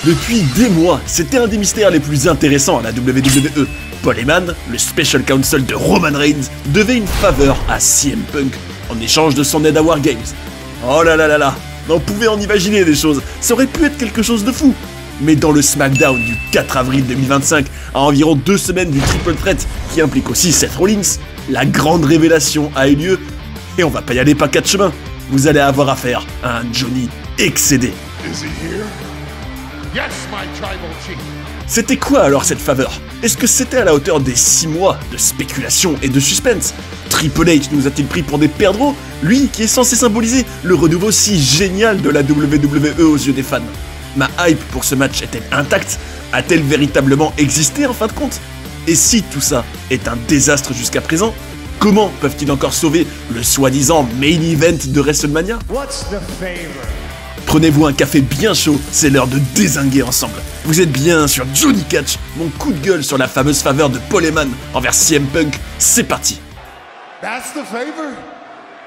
Depuis des mois, c'était un des mystères les plus intéressants à la WWE. Paul Heyman, le Special Counsel de Roman Reigns, devait une faveur à CM Punk en échange de son aide à War Games. Oh là là là là, on pouvait en imaginer des choses, ça aurait pu être quelque chose de fou. Mais dans le SmackDown du 4 avril 2025, à environ 2 semaines du Triple Threat qui implique aussi Seth Rollins, la grande révélation a eu lieu, et on va pas y aller par 4 chemins. Vous allez avoir affaire à un Johnny excédé. C'était quoi alors cette faveur? Est-ce que c'était à la hauteur des 6 mois de spéculation et de suspense? Triple H nous a-t-il pris pour des perdreaux, lui qui est censé symboliser le renouveau si génial de la WWE aux yeux des fans? Ma hype pour ce match est-elle intacte? A-t-elle véritablement existé en fin de compte? Et si tout ça est un désastre jusqu'à présent, comment peuvent-ils encore sauver le soi-disant main event de WrestleMania? Prenez-vous un café bien chaud, c'est l'heure de dézinguer ensemble. Vous êtes bien sur Johnny Catch, mon coup de gueule sur la fameuse faveur de Paul Heyman envers CM Punk, c'est parti.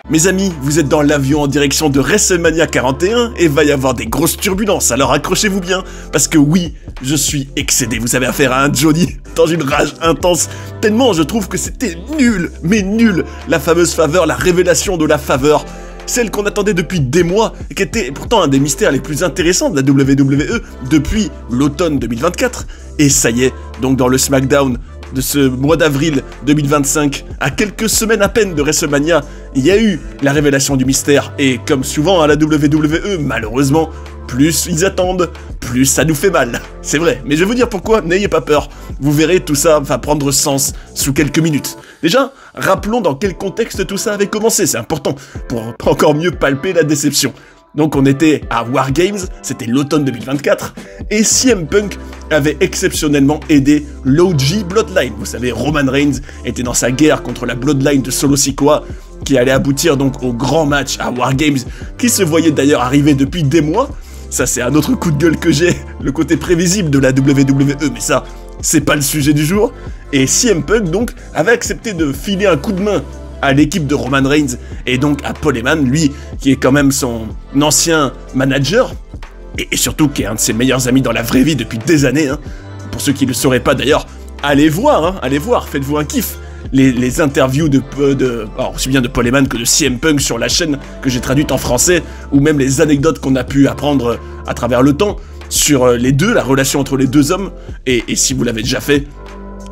Mes amis, vous êtes dans l'avion en direction de WrestleMania 41 et va y avoir des grosses turbulences, alors accrochez-vous bien, parce que oui, je suis excédé, vous avez affaire à un Johnny dans une rage intense, tellement je trouve que c'était nul, mais nul, la fameuse faveur, la révélation de la faveur, celle qu'on attendait depuis des mois, et qui était pourtant un des mystères les plus intéressants de la WWE depuis l'automne 2024, et ça y est, donc dans le SmackDown de ce mois d'avril 2025, à quelques semaines à peine de WrestleMania, il y a eu la révélation du mystère, et comme souvent à la WWE, malheureusement, plus ils attendent, plus ça nous fait mal. C'est vrai, mais je vais vous dire pourquoi, n'ayez pas peur, vous verrez, tout ça va prendre sens sous quelques minutes. Déjà, rappelons dans quel contexte tout ça avait commencé, c'est important, pour encore mieux palper la déception. Donc on était à War Games, c'était l'automne 2024, et CM Punk avait exceptionnellement aidé l'OG Bloodline. Vous savez, Roman Reigns était dans sa guerre contre la Bloodline de Solo Sikoa, qui allait aboutir donc au grand match à War Games, qui se voyait d'ailleurs arriver depuis des mois. Ça c'est un autre coup de gueule que j'ai, le côté prévisible de la WWE, mais ça, c'est pas le sujet du jour. Et CM Punk donc avait accepté de filer un coup de main à l'équipe de Roman Reigns et donc à Paul Heyman, lui qui est quand même son ancien manager et surtout qui est un de ses meilleurs amis dans la vraie vie depuis des années. Hein. Pour ceux qui ne le sauraient pas d'ailleurs, allez voir, faites-vous un kiff. Les interviews aussi bien de Paul Heyman que de CM Punk sur la chaîne que j'ai traduite en français, ou même les anecdotes qu'on a pu apprendre à travers le temps sur les deux, la relation entre les deux hommes, et si vous l'avez déjà fait,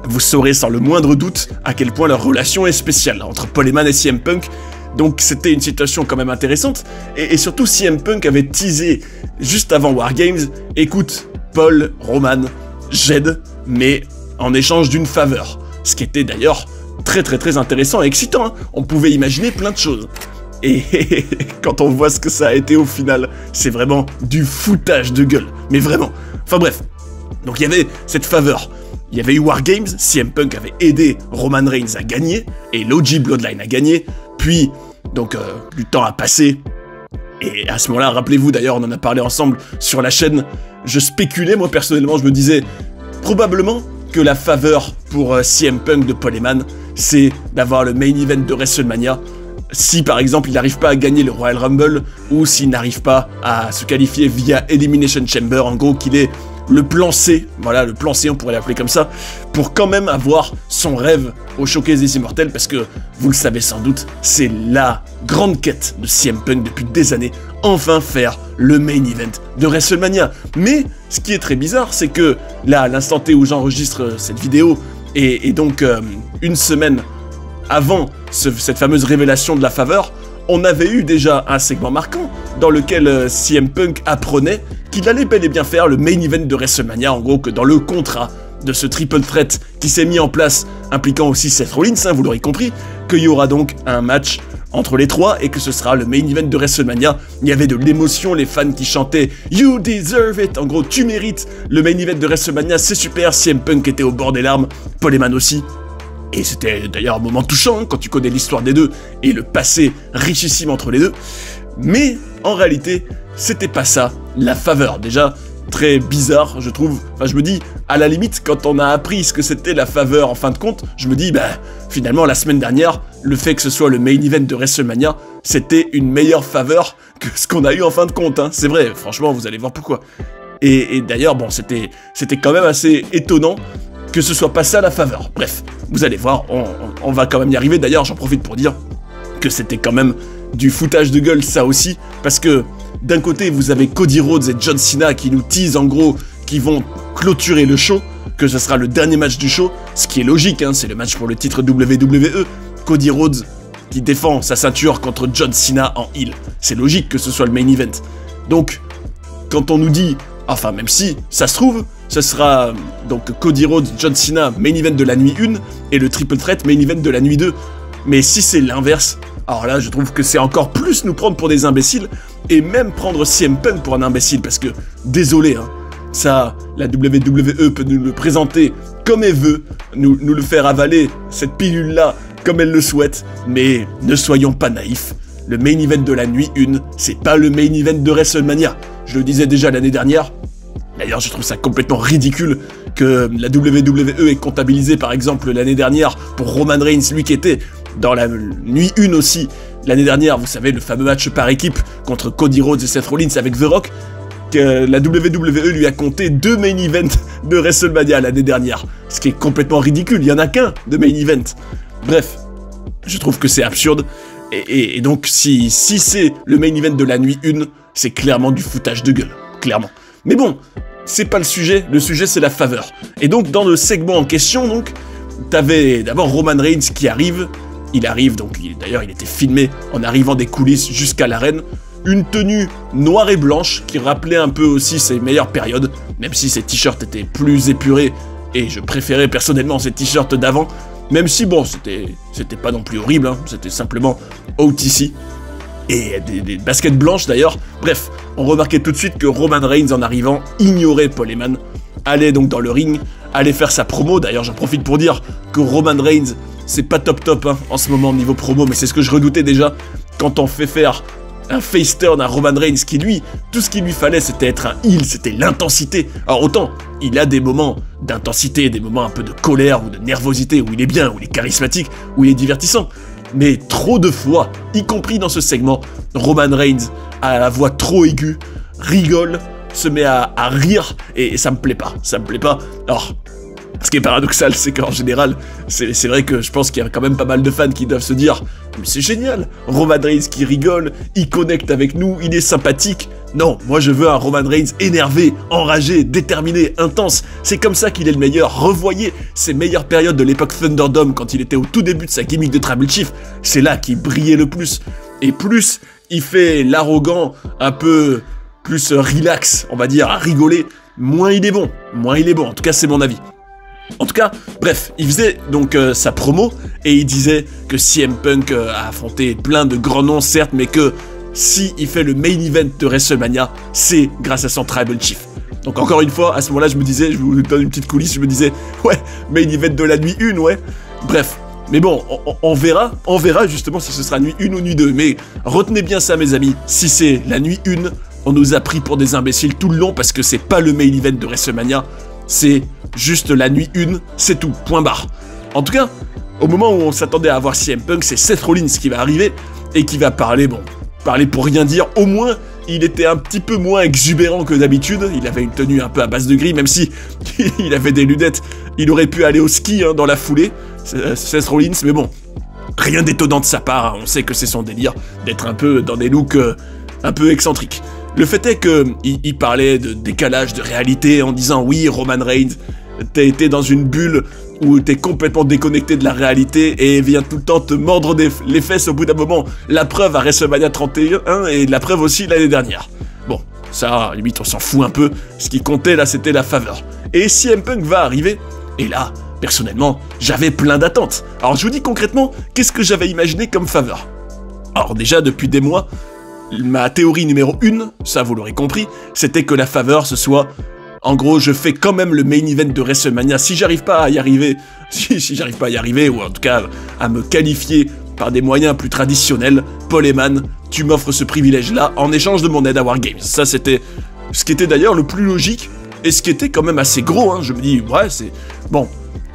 vous saurez sans le moindre doute à quel point leur relation est spéciale entre Paul Heyman et CM Punk. Donc c'était une situation quand même intéressante, et surtout CM Punk avait teasé juste avant War Games, écoute Paul, Roman, j'aide, mais en échange d'une faveur. Ce qui était d'ailleurs très intéressant et excitant, hein. On pouvait imaginer plein de choses. Et quand on voit ce que ça a été au final, c'est vraiment du foutage de gueule, mais vraiment. Enfin bref, donc il y avait cette faveur. Il y avait eu War Games, CM Punk avait aidé Roman Reigns à gagner, et l'OG Bloodline a gagné, puis, donc, du temps a passé, et à ce moment-là, rappelez-vous d'ailleurs, on en a parlé ensemble sur la chaîne, je spéculais, moi personnellement, je me disais, probablement que la faveur pour CM Punk de Paul Heyman, c'est d'avoir le main event de WrestleMania, si par exemple il n'arrive pas à gagner le Royal Rumble, ou s'il n'arrive pas à se qualifier via Elimination Chamber, en gros qu'il est le plan C, voilà, le plan C, on pourrait l'appeler comme ça, pour quand même avoir son rêve au Showcase des Immortels, parce que, vous le savez sans doute, c'est la grande quête de CM Punk depuis des années, enfin faire le main event de WrestleMania. Mais, ce qui est très bizarre, c'est que, là, à l'instant T où j'enregistre cette vidéo, et donc une semaine avant cette fameuse révélation de la faveur, on avait eu déjà un segment marquant dans lequel CM Punk apprenait qu'il allait bel et bien faire le main event de WrestleMania, en gros que dans le contrat de ce triple threat qui s'est mis en place, impliquant aussi Seth Rollins, hein, vous l'aurez compris, qu'il y aura donc un match entre les trois et que ce sera le main event de WrestleMania. Il y avait de l'émotion, les fans qui chantaient « You deserve it », en gros tu mérites le main event de WrestleMania, c'est super, CM Punk était au bord des larmes, Paul Heyman aussi. Et c'était d'ailleurs un moment touchant, hein, quand tu connais l'histoire des deux et le passé richissime entre les deux. Mais en réalité, c'était pas ça, la faveur. Déjà, très bizarre, je trouve. Enfin, je me dis, à la limite, quand on a appris ce que c'était la faveur en fin de compte, je me dis, bah, finalement, la semaine dernière, le fait que ce soit le main event de WrestleMania, c'était une meilleure faveur que ce qu'on a eu en fin de compte, hein. C'est vrai, franchement, vous allez voir pourquoi. Et d'ailleurs, bon, c'était quand même assez étonnant que ce soit pas ça la faveur. Bref, vous allez voir, on va quand même y arriver. D'ailleurs, j'en profite pour dire que c'était quand même du foutage de gueule, ça aussi, parce que d'un côté, vous avez Cody Rhodes et John Cena qui nous teasent en gros, qui vont clôturer le show, que ce sera le dernier match du show, ce qui est logique, hein, c'est le match pour le titre WWE. Cody Rhodes qui défend sa ceinture contre John Cena en heel. C'est logique que ce soit le main event. Donc, quand on nous dit, enfin même si, ça se trouve, ce sera donc Cody Rhodes, John Cena, main event de la nuit 1, et le triple threat main event de la nuit 2. Mais si c'est l'inverse, alors là je trouve que c'est encore plus nous prendre pour des imbéciles, et même prendre CM Punk pour un imbécile, parce que, désolé, hein, ça, la WWE peut nous le présenter comme elle veut, nous le faire avaler, cette pilule-là, comme elle le souhaite, mais ne soyons pas naïfs. Le main event de la nuit 1, c'est pas le main event de WrestleMania. Je le disais déjà l'année dernière. D'ailleurs, je trouve ça complètement ridicule que la WWE ait comptabilisé, par exemple, l'année dernière, pour Roman Reigns, lui qui était dans la nuit 1 aussi. L'année dernière, vous savez, le fameux match par équipe contre Cody Rhodes et Seth Rollins avec The Rock, que la WWE lui a compté 2 main events de WrestleMania l'année dernière. Ce qui est complètement ridicule, il y en a qu'un de main event. Bref, je trouve que c'est absurde, et donc si c'est le main event de la nuit 1, c'est clairement du foutage de gueule, clairement. Mais bon, c'est pas le sujet c'est la faveur. Et donc dans le segment en question, donc, t'avais d'abord Roman Reigns qui arrive, donc d'ailleurs il était filmé en arrivant des coulisses jusqu'à l'arène, une tenue noire et blanche qui rappelait un peu aussi ses meilleures périodes, même si ses t-shirts étaient plus épurés, et je préférais personnellement ses t-shirts d'avant. Même si, bon, c'était pas non plus horrible, hein, c'était simplement OTC. Et des baskets blanches d'ailleurs. Bref, on remarquait tout de suite que Roman Reigns, en arrivant, ignorait Paul Heyman, allait donc dans le ring, allait faire sa promo. D'ailleurs, j'en profite pour dire que Roman Reigns, c'est pas top hein, en ce moment niveau promo, mais c'est ce que je redoutais déjà quand on fait faire un face turn à Roman Reigns qui, lui, tout ce qu'il lui fallait, c'était être un heel, c'était l'intensité. Alors autant, il a des moments d'intensité, des moments un peu de colère ou de nervosité, où il est bien, où il est charismatique, où il est divertissant. Mais trop de fois, y compris dans ce segment, Roman Reigns a la voix trop aiguë, rigole, se met à rire, et ça me plaît pas, Alors, ce qui est paradoxal, c'est qu'en général, c'est vrai que je pense qu'il y a quand même pas mal de fans qui doivent se dire « Mais c'est génial, Roman Reigns qui rigole, il connecte avec nous, il est sympathique. » Non, moi je veux un Roman Reigns énervé, enragé, déterminé, intense. C'est comme ça qu'il est le meilleur. Revoyez ses meilleures périodes de l'époque Thunderdome quand il était au tout début de sa gimmick de Tribal Chief. C'est là qu'il brillait le plus. Et plus il fait l'arrogant, un peu plus relax, on va dire, à rigoler, moins il est bon. En tout cas, c'est mon avis. En tout cas, bref, il faisait donc sa promo, et il disait que CM Punk a affronté plein de grands noms, certes, mais que si il fait le main event de WrestleMania, c'est grâce à son Tribal Chief. Donc encore une fois, à ce moment-là, je me disais, je vous donne une petite coulisse, je me disais, ouais, main event de la nuit 1, ouais. Bref, mais bon, on verra justement si ce sera nuit 1 ou nuit 2, mais retenez bien ça, mes amis, si c'est la nuit 1, on nous a pris pour des imbéciles tout le long, parce que c'est pas le main event de WrestleMania, c'est juste la nuit 1, c'est tout, point barre. En tout cas, au moment où on s'attendait à voir CM Punk, c'est Seth Rollins qui va arriver, et qui va parler, parler pour rien dire, au moins, il était un petit peu moins exubérant que d'habitude, il avait une tenue un peu à base de gris, même si il avait des lunettes, il aurait pu aller au ski hein, dans la foulée, Seth Rollins, mais bon, rien d'étonnant de sa part, hein, on sait que c'est son délire d'être un peu dans des looks un peu excentriques. Le fait est qu'il parlait de décalage de réalité en disant « Oui, Roman Reigns, t'as été dans une bulle où t'es complètement déconnecté de la réalité et vient tout le temps te mordre les fesses au bout d'un moment. La preuve à WrestleMania 31 et la preuve aussi l'année dernière. » Bon, ça, limite, on s'en fout un peu. Ce qui comptait, là, c'était la faveur. Et CM Punk va arriver, et là, personnellement, j'avais plein d'attentes. Alors, je vous dis concrètement, qu'est-ce que j'avais imaginé comme faveur? Alors déjà, depuis des mois, ma théorie numéro 1, ça vous l'aurez compris, c'était que la faveur, ce soit... En gros, je fais quand même le main event de WrestleMania. Si j'arrive pas à y arriver, ou en tout cas à me qualifier par des moyens plus traditionnels, Paul Heyman, tu m'offres ce privilège-là en échange de mon aide à Wargames. Ça, c'était ce qui était d'ailleurs le plus logique, et ce qui était quand même assez gros, hein. Je me dis, ouais, c'est... Bon,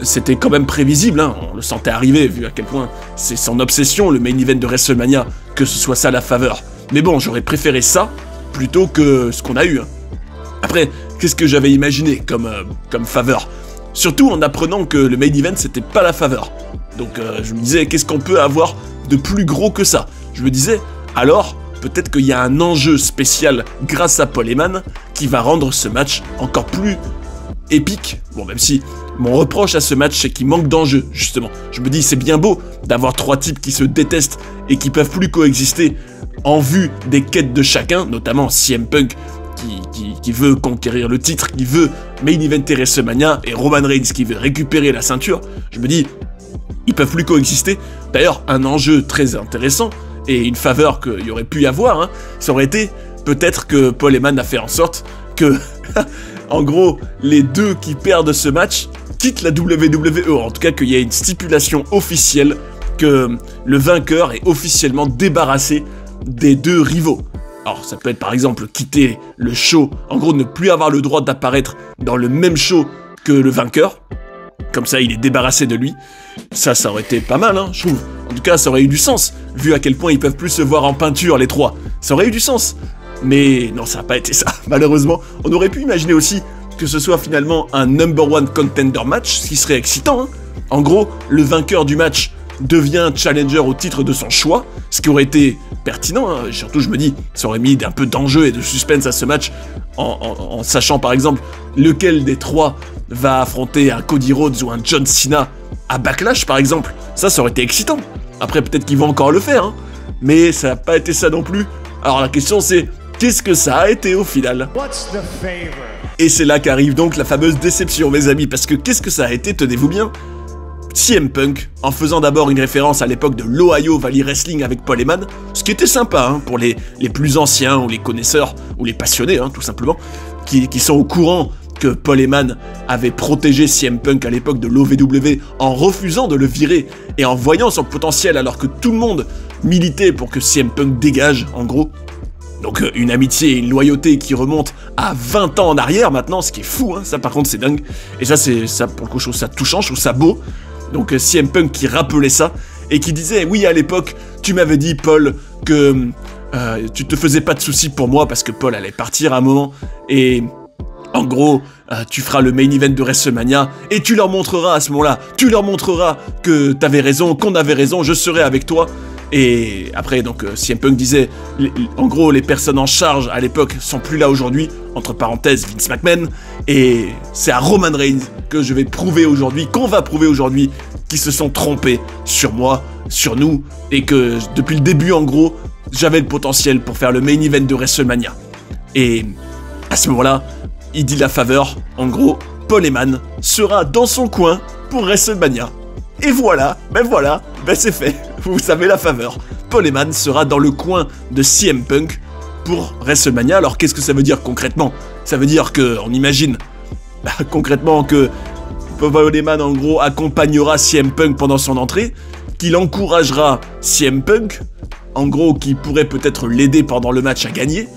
c'était quand même prévisible, hein. On le sentait arriver, vu à quel point c'est son obsession, le main event de WrestleMania, que ce soit ça la faveur. Mais bon, j'aurais préféré ça, plutôt que ce qu'on a eu, hein. Après, qu'est-ce que j'avais imaginé comme faveur. Surtout en apprenant que le main event c'était pas la faveur. Donc je me disais, qu'est-ce qu'on peut avoir de plus gros que ça? Je me disais, alors peut-être qu'il y a un enjeu spécial grâce à Paul Heyman qui va rendre ce match encore plus épique. Bon, même si mon reproche à ce match c'est qu'il manque d'enjeu, justement. Je me dis, c'est bien beau d'avoir trois types qui se détestent et qui peuvent plus coexister en vue des quêtes de chacun, notamment CM Punk qui veut conquérir le titre, qui veut main eventer WrestleMania, et Roman Reigns qui veut récupérer la ceinture. Je me dis, ils peuvent plus coexister. D'ailleurs, un enjeu très intéressant et une faveur qu'il y aurait pu y avoir, hein, ça aurait été peut-être que Paul Heyman a fait en sorte que, en gros, les deux qui perdent ce match quittent la WWE. En tout cas, qu'il y ait une stipulation officielle que le vainqueur est officiellement débarrassé des deux rivaux. Alors, ça peut être par exemple quitter le show, en gros ne plus avoir le droit d'apparaître dans le même show que le vainqueur. Comme ça, il est débarrassé de lui. Ça aurait été pas mal, hein, je trouve. En tout cas, ça aurait eu du sens, vu à quel point ils peuvent plus se voir en peinture, les trois. Ça aurait eu du sens. Mais non, ça n'a pas été ça, malheureusement. On aurait pu imaginer aussi que ce soit finalement un #1 contender match, ce qui serait excitant, hein. En gros, le vainqueur du match devient challenger au titre de son choix, ce qui aurait été pertinent, hein. Surtout je me dis, ça aurait mis un peu d'enjeu et de suspense à ce match, en sachant par exemple lequel des trois va affronter un Cody Rhodes ou un John Cena à Backlash par exemple. Ça aurait été excitant. Après peut-être qu'ils vont encore le faire, hein. Mais ça n'a pas été ça non plus. Alors la question c'est, qu'est-ce que ça a été au final? Et c'est là qu'arrive donc la fameuse déception mes amis, parce que qu'est-ce que ça a été, tenez-vous bien? CM Punk, en faisant d'abord une référence à l'époque de l'Ohio Valley Wrestling avec Paul Heyman, ce qui était sympa, hein, pour les plus anciens ou les connaisseurs ou les passionnés, hein, tout simplement, qui sont au courant que Paul Heyman avait protégé CM Punk à l'époque de l'OVW en refusant de le virer et en voyant son potentiel alors que tout le monde militait pour que CM Punk dégage, en gros. Donc une amitié et une loyauté qui remontent à 20 ans en arrière maintenant, ce qui est fou, hein, ça par contre c'est dingue. Et ça pour le coup je trouve ça touchant, je trouve ça beau. Donc CM Punk qui rappelait ça, et qui disait, oui à l'époque, tu m'avais dit Paul, que tu te faisais pas de soucis pour moi, parce que Paul allait partir à un moment, et en gros, tu feras le main event de WrestleMania, et tu leur montreras à ce moment-là, tu leur montreras que t'avais raison, qu'on avait raison, je serai avec toi. Et après, donc, CM Punk disait, en gros, les personnes en charge à l'époque sont plus là aujourd'hui, entre parenthèses, Vince McMahon, et c'est à Roman Reigns que je vais prouver aujourd'hui, qu'on va prouver aujourd'hui, qu'ils se sont trompés sur moi, sur nous, et que depuis le début, en gros, j'avais le potentiel pour faire le main event de WrestleMania. Et à ce moment-là, il dit la faveur, en gros, Paul Heyman sera dans son coin pour WrestleMania. Et voilà, c'est fait, vous savez la faveur. Paul Heyman sera dans le coin de CM Punk pour WrestleMania. Alors qu'est-ce que ça veut dire concrètement? Ça veut dire que, on imagine, concrètement que Paul Heyman en gros accompagnera CM Punk pendant son entrée, qu'il encouragera CM Punk, en gros qui pourrait peut-être l'aider pendant le match à gagner,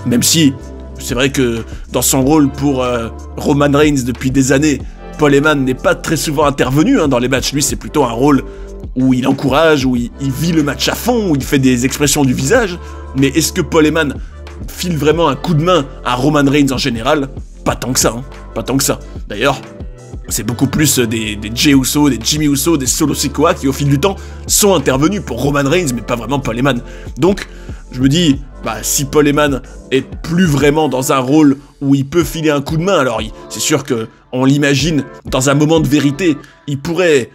même si c'est vrai que dans son rôle pour Roman Reigns depuis des années, Paul Heyman n'est pas très souvent intervenu, hein, dans les matchs. Lui, c'est plutôt un rôle où il encourage, où il vit le match à fond, où il fait des expressions du visage. Mais est-ce que Paul Heyman file vraiment un coup de main à Roman Reigns en général? Pas tant que ça, hein, pas tant que ça. D'ailleurs, c'est beaucoup plus des Jey Uso, des Jimmy Uso, des Solo Sikoa qui, au fil du temps, sont intervenus pour Roman Reigns, mais pas vraiment Paul Heyman. Donc, je me dis, si Paul Heyman est plus vraiment dans un rôle où il peut filer un coup de main, alors c'est sûr que on l'imagine dans un moment de vérité, il pourrait,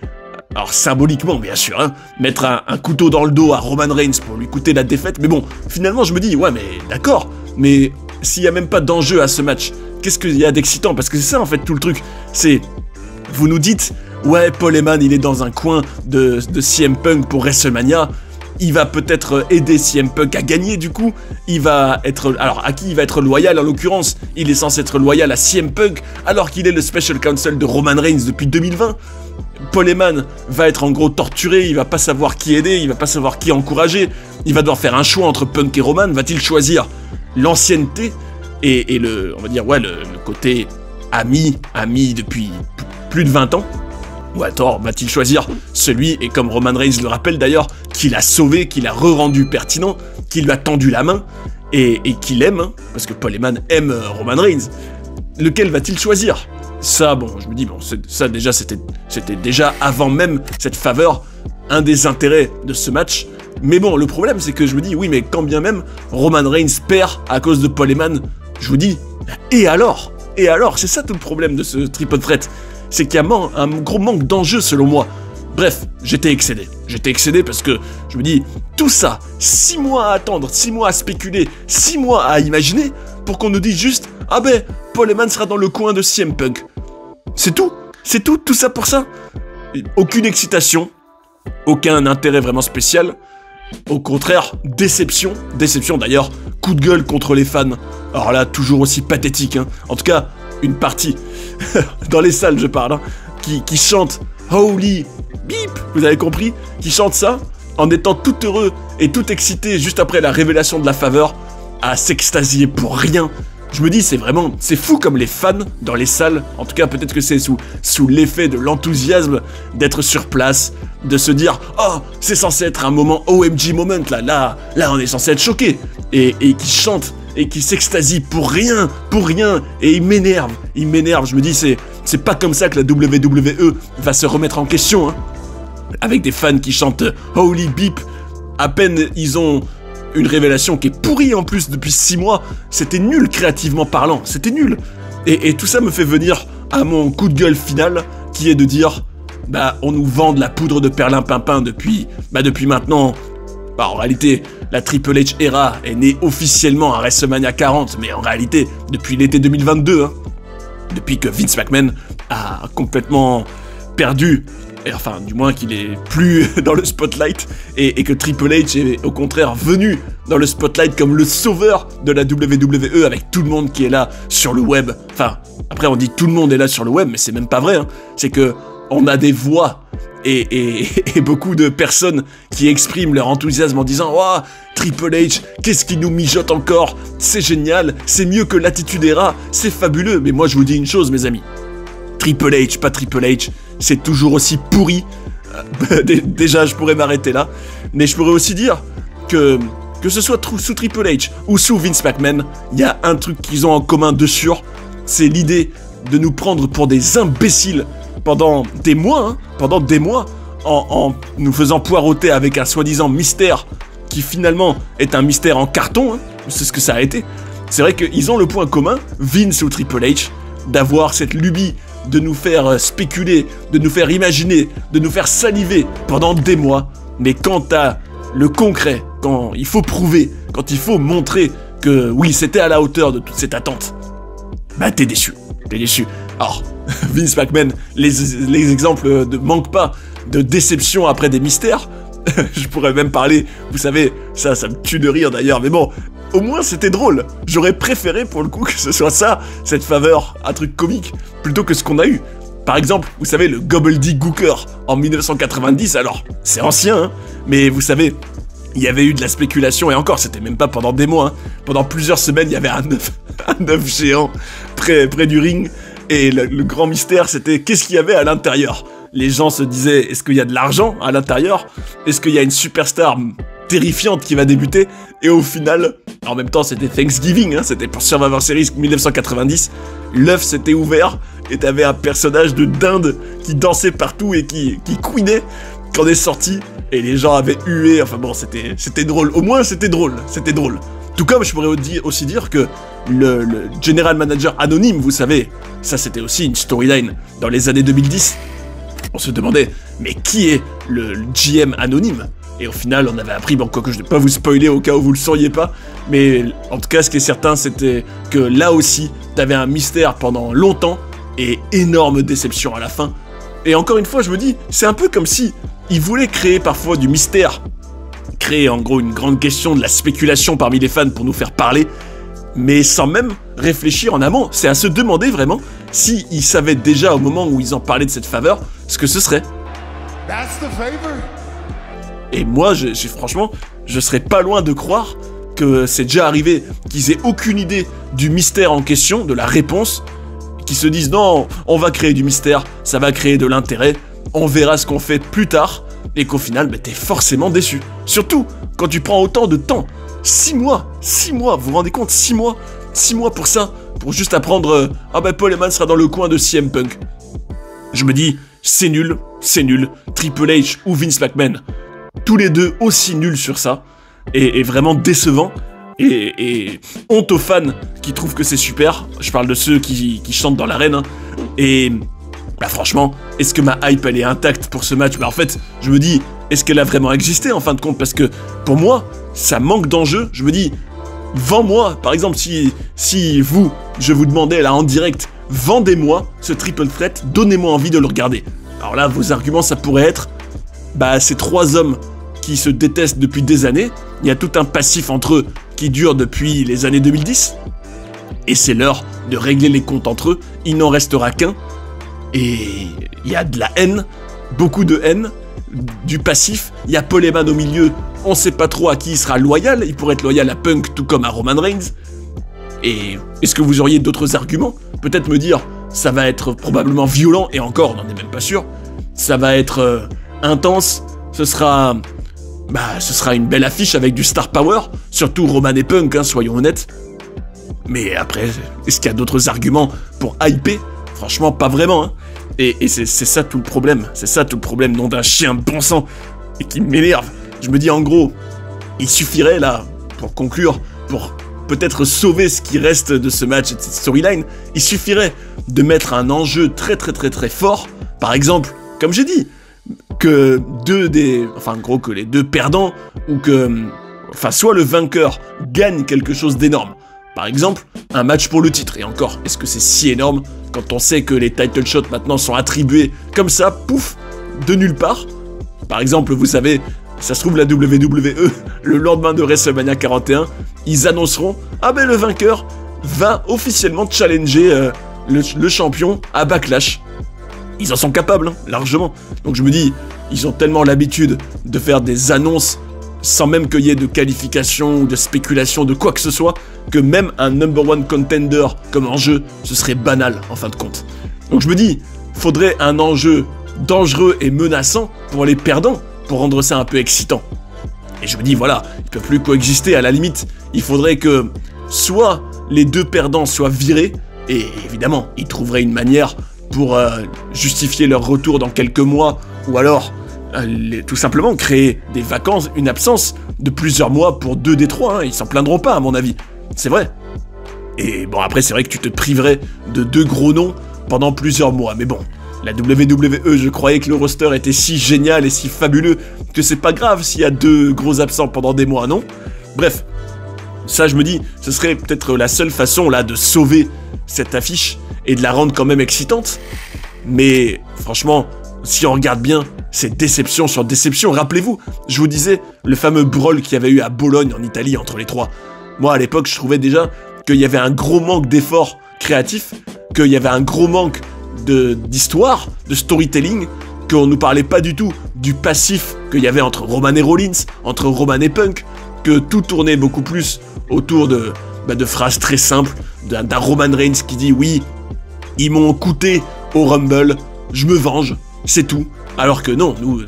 alors symboliquement bien sûr, hein, mettre un couteau dans le dos à Roman Reigns pour lui coûter la défaite, mais bon, finalement je me dis, ouais mais d'accord, mais s'il n'y a même pas d'enjeu à ce match, qu'est-ce qu'il y a d'excitant? Parce que c'est ça en fait tout le truc, c'est, vous nous dites, ouais Paul Heyman il est dans un coin de CM Punk pour WrestleMania, il va peut-être aider CM Punk à gagner du coup, il va être... Alors à qui il va être loyal en l'occurrence? Il est censé être loyal à CM Punk alors qu'il est le Special Counsel de Roman Reigns depuis 2020. Paul Heyman va être en gros torturé, il va pas savoir qui aider, il va pas savoir qui encourager, il va devoir faire un choix entre Punk et Roman. Va-t-il choisir l'ancienneté et le, on va dire, ouais, le côté ami depuis plus de 20 ans? Ou attends, va-t-il choisir celui, et comme Roman Reigns le rappelle d'ailleurs, qui l'a sauvé, qui l'a re-rendu pertinent, qui lui a tendu la main, et qu'il aime, hein, parce que Paul Heyman aime Roman Reigns. lequel va-t-il choisir? Ça, bon, je me dis, bon, ça déjà, c'était déjà avant même cette faveur, un des intérêts de ce match. Mais bon, le problème, c'est que je me dis, oui, mais quand bien même Roman Reigns perd à cause de Paul Heyman, je vous dis, et alors? Et alors? C'est ça tout le problème de ce triple threat. C'est qu'il y a un gros manque d'enjeu, selon moi. Bref, j'étais excédé. J'étais excédé parce que je me dis, tout ça, 6 mois à attendre, 6 mois à spéculer, 6 mois à imaginer, pour qu'on nous dise juste, ah ben, Paul Heyman sera dans le coin de CM Punk. C'est tout ça pour ça. Aucune excitation, aucun intérêt vraiment spécial. Au contraire, déception d'ailleurs, coup de gueule contre les fans. Alors là, toujours aussi pathétique, hein. En tout cas, une partie, dans les salles je parle, hein, qui chante Holy Beep, vous avez compris, qui chante ça, en étant tout heureux et tout excité juste après la révélation de la faveur, à s'extasier pour rien. Je me dis, c'est fou comme les fans dans les salles, en tout cas peut-être que c'est sous l'effet de l'enthousiasme d'être sur place, de se dire, oh, c'est censé être un moment OMG moment, là on est censé être choqué, et qui chante, et qui s'extasie pour rien, et il m'énerve, je me dis, c'est pas comme ça que la WWE va se remettre en question, hein. Avec des fans qui chantent Holy Beep, à peine ils ont une révélation qui est pourrie en plus depuis 6 mois, c'était nul créativement parlant, c'était nul. Et tout ça me fait venir à mon coup de gueule final, qui est de dire, bah on nous vend de la poudre de perlimpinpin depuis maintenant. Bah en réalité, la Triple H era est née officiellement à WrestleMania 40, mais en réalité, depuis l'été 2022, hein, depuis que Vince McMahon a complètement perdu, et enfin du moins qu'il est plus dans le spotlight, et que Triple H est au contraire venu dans le spotlight comme le sauveur de la WWE, avec tout le monde qui est là sur le web. Enfin, après on dit tout le monde est là sur le web, mais c'est même pas vrai, hein. C'est que on a des voix et beaucoup de personnes qui expriment leur enthousiasme en disant « Oh, Triple H, qu'est-ce qu'il nous mijote encore? C'est génial, c'est mieux que l'Attitude Era, c'est fabuleux !» Mais moi je vous dis une chose mes amis, Triple H, pas Triple H, c'est toujours aussi pourri. Déjà je pourrais m'arrêter là, mais je pourrais aussi dire que ce soit sous Triple H ou sous Vince McMahon, il y a un truc qu'ils ont en commun de sûr, c'est l'idée de nous prendre pour des imbéciles pendant des mois, en nous faisant poireauter avec un soi-disant mystère qui finalement est un mystère en carton, hein. C'est ce que ça a été. C'est vrai qu'ils ont le point commun, Vince ou Triple H, d'avoir cette lubie de nous faire spéculer, de nous faire imaginer, de nous faire saliver pendant des mois, mais quand t'as le concret, quand il faut prouver, quand il faut montrer que oui, c'était à la hauteur de toute cette attente, bah t'es déçu. Alors, Vince McMahon, les exemples ne manquent pas de déception après des mystères. Je pourrais même parler, vous savez, ça me tue de rire d'ailleurs, mais bon, au moins c'était drôle. J'aurais préféré pour le coup que ce soit ça, cette faveur, un truc comique, plutôt que ce qu'on a eu. Par exemple, vous savez, le Gobbledygooker en 1990, alors, c'est ancien, hein, mais vous savez, il y avait eu de la spéculation, et encore, c'était même pas pendant des mois, hein. Pendant plusieurs semaines, il y avait un œuf géant près du ring, et le grand mystère, c'était qu'est-ce qu'il y avait à l'intérieur. Les gens se disaient, est-ce qu'il y a de l'argent à l'intérieur? Est-ce qu'il y a une superstar terrifiante qui va débuter? Et au final, en même temps, c'était Thanksgiving, hein, c'était pour Survivor Series 1990, l'œuf s'était ouvert, et t'avais un personnage de dinde qui dansait partout et qui couinait quand on est sorti, et les gens avaient hué, enfin bon, c'était drôle, au moins c'était drôle. Tout comme je pourrais aussi dire que le General Manager anonyme, vous savez, ça c'était aussi une storyline dans les années 2010. On se demandait, mais qui est le GM anonyme? Et au final, on avait appris, bon, quoique je ne vais pas vous spoiler au cas où vous le sauriez pas, mais en tout cas, ce qui est certain, c'était que là aussi, t'avais un mystère pendant longtemps, et énorme déception à la fin. Et encore une fois, je me dis, c'est un peu comme si ils voulaient créer parfois du mystère, créer en gros une grande question de la spéculation parmi les fans pour nous faire parler, mais sans même réfléchir en amont. C'est à se demander vraiment s'ils savaient déjà au moment où ils en parlaient de cette faveur, ce que ce serait. That's the favor. Et moi, franchement, je serais pas loin de croire que c'est déjà arrivé, qu'ils aient aucune idée du mystère en question, de la réponse, qu'ils se disent non, on va créer du mystère, ça va créer de l'intérêt, on verra ce qu'on fait plus tard, et qu'au final, bah, t'es forcément déçu. Surtout quand tu prends autant de temps. 6 mois, vous vous rendez compte, 6 mois 6 mois pour ça, pour juste apprendre ah ben Paul Heyman sera dans le coin de CM Punk. Je me dis, c'est nul, Triple H ou Vince McMahon, tous les deux aussi nuls sur ça, et vraiment décevants, et honte aux fans qui trouvent que c'est super, je parle de ceux qui chantent dans l'arène, hein, et bah franchement, est-ce que ma hype elle est intacte pour ce match? Bah en fait, je me dis, est-ce qu'elle a vraiment existé en fin de compte? Parce que pour moi, ça manque d'enjeu, je me dis, vends-moi, par exemple, si vous, je vous demandais là en direct, vendez-moi ce triple threat, donnez-moi envie de le regarder. Alors là, vos arguments, ça pourrait être, bah ces 3 hommes qui se détestent depuis des années, il y a tout un passif entre eux qui dure depuis les années 2010, et c'est l'heure de régler les comptes entre eux, il n'en restera qu'un, et il y a de la haine, beaucoup de haine, du passif, il y a Paul Heyman au milieu, on sait pas trop à qui il sera loyal, il pourrait être loyal à Punk tout comme à Roman Reigns, et est-ce que vous auriez d'autres arguments? Peut-être me dire, ça va être probablement violent, et encore, on n'en est même pas sûr, ça va être intense, ce sera une belle affiche avec du star power, surtout Roman et Punk, hein, soyons honnêtes. Mais après, est-ce qu'il y a d'autres arguments pour hyper? Franchement, pas vraiment, hein. Et c'est ça tout le problème, nom d'un chien bon sang, et qui m'énerve. Je me dis en gros, il suffirait là, pour conclure, pour peut-être sauver ce qui reste de ce match et de cette storyline, il suffirait de mettre un enjeu très fort, par exemple, comme j'ai dit, que que les deux perdants, ou que, soit le vainqueur gagne quelque chose d'énorme. Par exemple, un match pour le titre, et encore, est-ce que c'est si énorme quand on sait que les title shots maintenant sont attribués comme ça, pouf, de nulle part? Par exemple, vous savez, ça se trouve la WWE, le lendemain de WrestleMania 41, ils annonceront, ah ben le vainqueur va officiellement challenger le champion à Backlash. Ils en sont capables, hein, largement. Donc je me dis, ils ont tellement l'habitude de faire des annonces sans même qu'il y ait de qualification ou de spéculation de quoi que ce soit, que même un number one contender comme enjeu, ce serait banal en fin de compte. Donc je me dis, faudrait un enjeu dangereux et menaçant pour les perdants, pour rendre ça un peu excitant. Et je me dis, voilà, ils peuvent plus coexister, à la limite, il faudrait que soit les deux perdants soient virés, et évidemment, ils trouveraient une manière pour justifier leur retour dans quelques mois, ou alors tout simplement créer des vacances, une absence de plusieurs mois pour 2 des 3, hein, ils s'en plaindront pas à mon avis, c'est vrai. Et bon après c'est vrai que tu te priverais de 2 gros noms pendant plusieurs mois, mais bon, la WWE, je croyais que le roster était si génial et si fabuleux que c'est pas grave s'il y a 2 gros absents pendant des mois, non? Bref, ça je me dis, ce serait peut-être la seule façon là de sauver cette affiche et de la rendre quand même excitante, mais franchement, si on regarde bien, c'est déception sur déception. Rappelez-vous, je vous disais, le fameux brawl qu'il y avait eu à Bologne en Italie entre les 3. Moi à l'époque, je trouvais déjà qu'il y avait un gros manque d'efforts créatifs, qu'il y avait un gros manque d'histoire, de storytelling, qu'on nous parlait pas du tout du passif qu'il y avait entre Roman et Rollins, entre Roman et Punk, que tout tournait beaucoup plus autour de phrases très simples, d'un Roman Reigns qui dit oui, ils m'ont coûté au Rumble, je me venge, c'est tout. Alors que non, nous,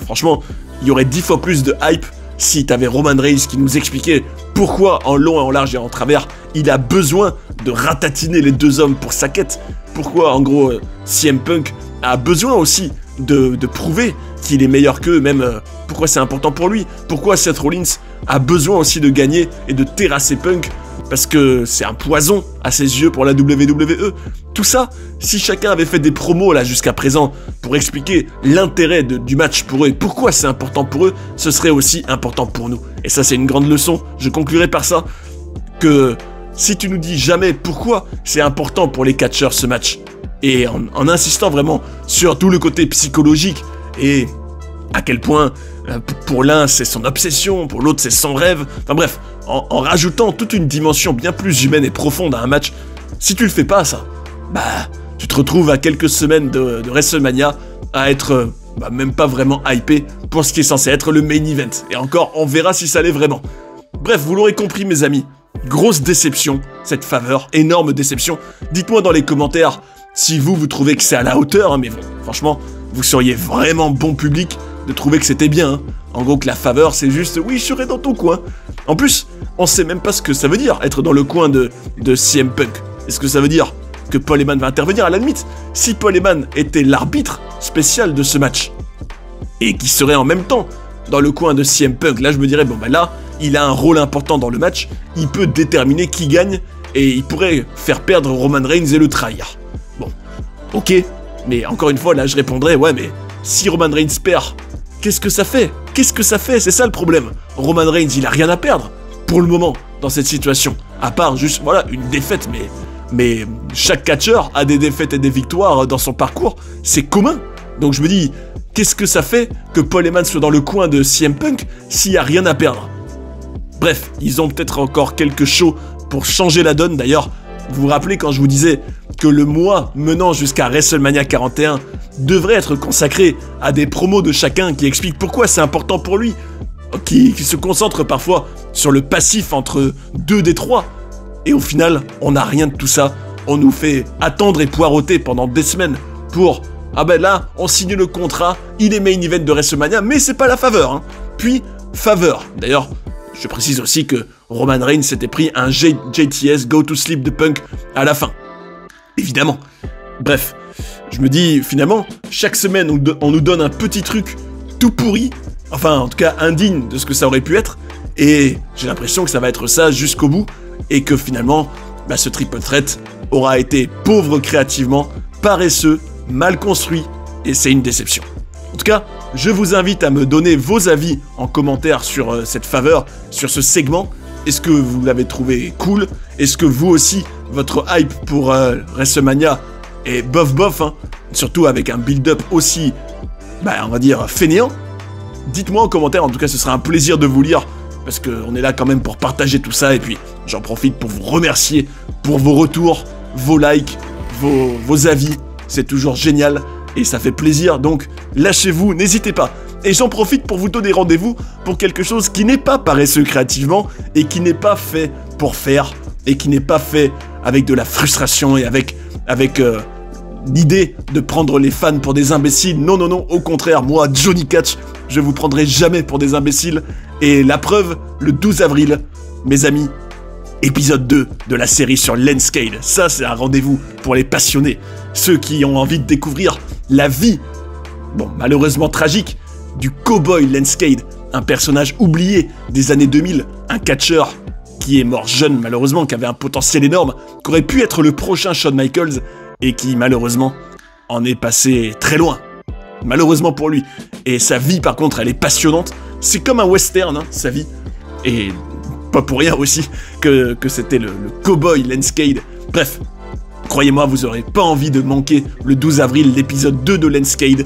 franchement, il y aurait 10 fois plus de hype si t'avais Roman Reigns qui nous expliquait pourquoi en long et en large et en travers, il a besoin de ratatiner les 2 hommes pour sa quête. Pourquoi, en gros, CM Punk a besoin aussi de prouver qu'il est meilleur qu'eux, même pourquoi c'est important pour lui. Pourquoi Seth Rollins a besoin aussi de gagner et de terrasser Punk, parce que c'est un poison à ses yeux pour la WWE. Tout ça, si chacun avait fait des promos là jusqu'à présent pour expliquer l'intérêt du match pour eux et pourquoi c'est important pour eux, ce serait aussi important pour nous. Et ça c'est une grande leçon, je conclurai par ça, que si tu nous dis jamais pourquoi c'est important pour les catcheurs ce match, et en insistant vraiment sur tout le côté psychologique et à quel point pour l'un c'est son obsession, pour l'autre c'est son rêve, enfin bref, en rajoutant toute une dimension bien plus humaine et profonde à un match, si tu le fais pas ça, tu te retrouves à quelques semaines de WrestleMania à être même pas vraiment hypé pour ce qui est censé être le main event, et encore on verra si ça l'est vraiment. Bref, vous l'aurez compris mes amis, grosse déception, cette faveur, énorme déception. Dites-moi dans les commentaires si vous trouvez que c'est à la hauteur, hein, mais bon, franchement, vous seriez vraiment bon public de trouver que c'était bien. Hein. En gros, que la faveur, c'est juste, oui, je serai dans ton coin. En plus, on sait même pas ce que ça veut dire, être dans le coin de CM Punk. Est-ce que ça veut dire que Paul Heyman va intervenir? À la limite, si Paul Heyman était l'arbitre spécial de ce match, et qui serait en même temps dans le coin de CM Punk, là je me dirais, bon bah là, il a un rôle important dans le match, il peut déterminer qui gagne, et il pourrait faire perdre Roman Reigns et le trahir. Bon, ok, mais encore une fois, là je répondrais, ouais mais si Roman Reigns perd, qu'est-ce que ça fait? Qu'est-ce que ça fait? C'est ça le problème. Roman Reigns, il a rien à perdre, pour le moment, dans cette situation, à part juste, voilà, une défaite, mais chaque catcheur a des défaites et des victoires dans son parcours, c'est commun. Donc je me dis, qu'est-ce que ça fait que Paul Heyman soit dans le coin de CM Punk s'il n'y a rien à perdre? Bref, ils ont peut-être encore quelques shows pour changer la donne. D'ailleurs, vous vous rappelez quand je vous disais que le mois menant jusqu'à WrestleMania 41 devrait être consacré à des promos de chacun qui expliquent pourquoi c'est important pour lui, qui se concentre parfois sur le passif entre deux des trois. Et au final, on n'a rien de tout ça. On nous fait attendre et poireauter pendant des semaines pour... Ah ben là, on signe le contrat, il est main event de WrestleMania, mais c'est pas la faveur. Hein. Puis, faveur. D'ailleurs, je précise aussi que Roman Reigns s'était pris un JTS Go to Sleep de Punk à la fin. Évidemment. Bref, je me dis, finalement, chaque semaine, on nous donne un petit truc tout pourri, enfin, en tout cas, indigne de ce que ça aurait pu être, et j'ai l'impression que ça va être ça jusqu'au bout, et que finalement, bah, ce triple threat aura été pauvre créativement, paresseux, mal construit, et c'est une déception. En tout cas, je vous invite à me donner vos avis en commentaire sur cette faveur, sur ce segment. Est-ce que vous l'avez trouvé cool? Est-ce que vous aussi, votre hype pour WrestleMania est bof, hein, surtout avec un build-up aussi, bah, on va dire, fainéant? Dites-moi en commentaire, en tout cas ce sera un plaisir de vous lire, parce qu'on est là quand même pour partager tout ça, et puis j'en profite pour vous remercier pour vos retours, vos likes, vos avis. C'est toujours génial et ça fait plaisir, donc lâchez-vous, n'hésitez pas. Et j'en profite pour vous donner rendez-vous pour quelque chose qui n'est pas paresseux créativement et qui n'est pas fait pour faire et qui n'est pas fait avec de la frustration et avec l'idée de prendre les fans pour des imbéciles. Non, non, non, au contraire, moi, Johnny Catch, je vous prendrai jamais pour des imbéciles. Et la preuve, le 12 avril, mes amis, épisode 2 de la série sur Lenscade. Ça, c'est un rendez-vous pour les passionnés. Ceux qui ont envie de découvrir la vie, bon, malheureusement tragique, du cowboy Lenscade, un personnage oublié des années 2000, un catcheur qui est mort jeune malheureusement, qui avait un potentiel énorme, qui aurait pu être le prochain Shawn Michaels, et qui malheureusement en est passé très loin. Malheureusement pour lui. Et sa vie par contre, elle est passionnante. C'est comme un western, hein, sa vie. Et pas pour rien aussi que c'était le cowboy Lenscade. Bref, croyez-moi, vous aurez pas envie de manquer le 12 avril l'épisode 2 de Lenscade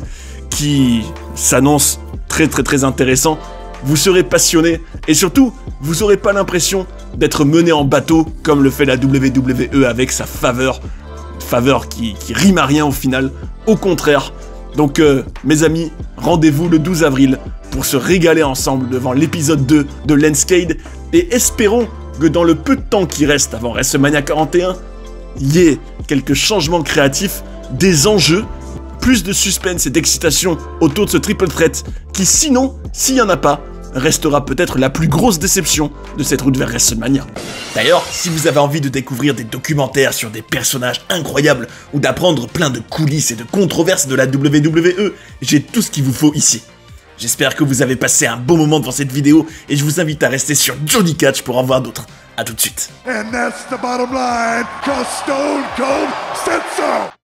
qui s'annonce très intéressant. Vous serez passionné et surtout, vous aurez pas l'impression d'être mené en bateau comme le fait la WWE avec sa faveur qui rime à rien au final, au contraire. Donc mes amis, rendez-vous le 12 avril pour se régaler ensemble devant l'épisode 2 de Lenscade et espérons que dans le peu de temps qui reste avant WrestleMania 41, il y ait quelques changements créatifs, des enjeux, plus de suspense et d'excitation autour de ce triple threat qui sinon, s'il n'y en a pas, restera peut-être la plus grosse déception de cette route vers WrestleMania. D'ailleurs, si vous avez envie de découvrir des documentaires sur des personnages incroyables ou d'apprendre plein de coulisses et de controverses de la WWE, j'ai tout ce qu'il vous faut ici. J'espère que vous avez passé un bon moment devant cette vidéo et je vous invite à rester sur Johnny Catch pour en voir d'autres. A tout de suite. And that's the bottom line, 'cause Stone Cold